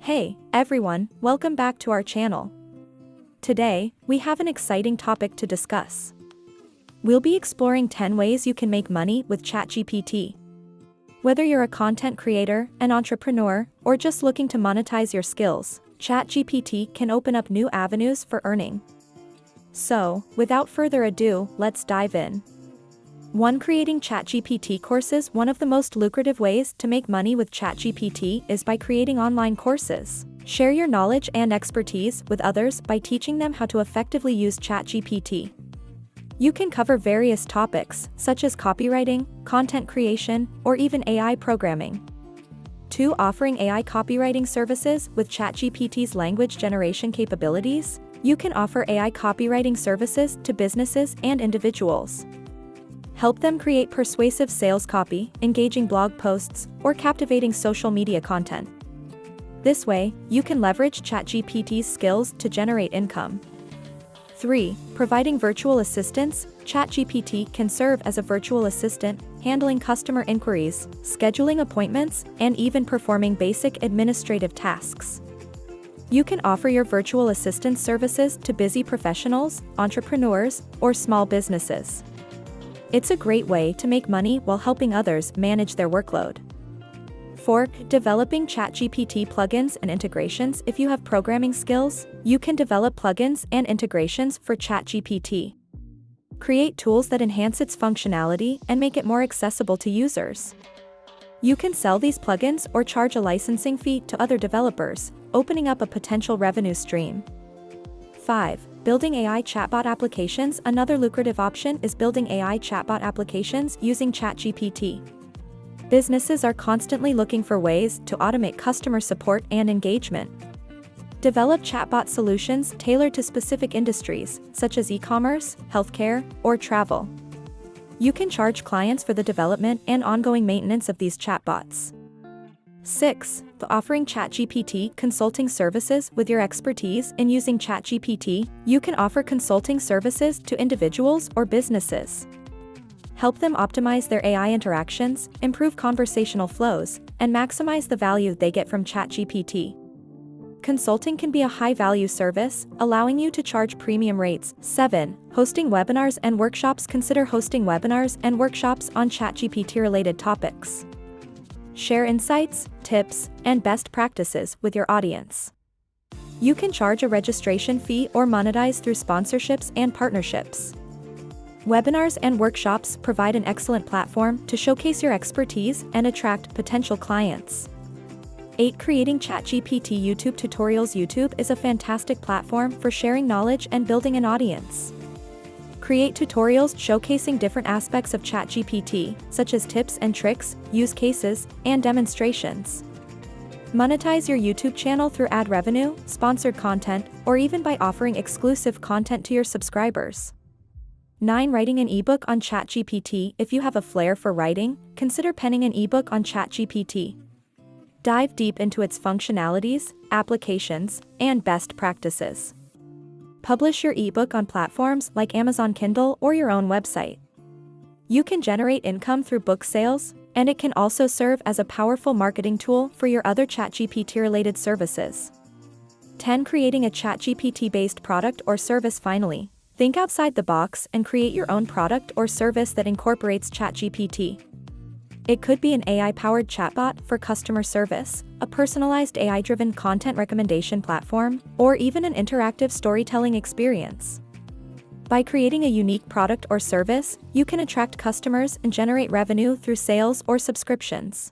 Hey, everyone, welcome back to our channel. Today, we have an exciting topic to discuss. We'll be exploring 10 ways you can make money with ChatGPT. Whether you're a content creator, an entrepreneur, or just looking to monetize your skills, ChatGPT can open up new avenues for earning. So, without further ado, let's dive in. 1. Creating ChatGPT courses. One of the most lucrative ways to make money with ChatGPT is by creating online courses. Share your knowledge and expertise with others by teaching them how to effectively use ChatGPT. You can cover various topics, such as copywriting, content creation, or even AI programming. 2. Offering AI copywriting services. With ChatGPT's language generation capabilities, you can offer AI copywriting services to businesses and individuals. Help them create persuasive sales copy, engaging blog posts, or captivating social media content. This way, you can leverage ChatGPT's skills to generate income. 3. Providing virtual assistants. ChatGPT can serve as a virtual assistant, handling customer inquiries, scheduling appointments, and even performing basic administrative tasks. You can offer your virtual assistant services to busy professionals, entrepreneurs, or small businesses. It's a great way to make money while helping others manage their workload. 4. Developing ChatGPT plugins and integrations. If you have programming skills, you can develop plugins and integrations for ChatGPT. Create tools that enhance its functionality and make it more accessible to users. You can sell these plugins or charge a licensing fee to other developers, opening up a potential revenue stream. 5. Building AI chatbot applications. Another lucrative option is building AI chatbot applications using ChatGPT. Businesses are constantly looking for ways to automate customer support and engagement. Develop chatbot solutions tailored to specific industries, such as e-commerce, healthcare, or travel. You can charge clients for the development and ongoing maintenance of these chatbots. 6. Offering ChatGPT consulting services. With your expertise in using ChatGPT, you can offer consulting services to individuals or businesses. Help them optimize their AI interactions, improve conversational flows, and maximize the value they get from ChatGPT. Consulting can be a high-value service, allowing you to charge premium rates. 7. Hosting webinars and workshops. Consider hosting webinars and workshops on ChatGPT-related topics. Share insights, tips, and best practices with your audience. You can charge a registration fee or monetize through sponsorships and partnerships. Webinars and workshops provide an excellent platform to showcase your expertise and attract potential clients. 8. Creating ChatGPT YouTube tutorials. YouTube is a fantastic platform for sharing knowledge and building an audience. Create tutorials showcasing different aspects of ChatGPT, such as tips and tricks, use cases, and demonstrations. Monetize your YouTube channel through ad revenue, sponsored content, or even by offering exclusive content to your subscribers. 9. Writing an ebook on ChatGPT. If you have a flair for writing, consider penning an ebook on ChatGPT. Dive deep into its functionalities, applications, and best practices. Publish your ebook on platforms like Amazon Kindle or your own website. You can generate income through book sales, and it can also serve as a powerful marketing tool for your other ChatGPT-related services. 10. Creating a ChatGPT-based product or service. Finally, think outside the box and create your own product or service that incorporates ChatGPT. It could be an AI-powered chatbot for customer service, a personalized AI-driven content recommendation platform, or even an interactive storytelling experience. By creating a unique product or service, you can attract customers and generate revenue through sales or subscriptions.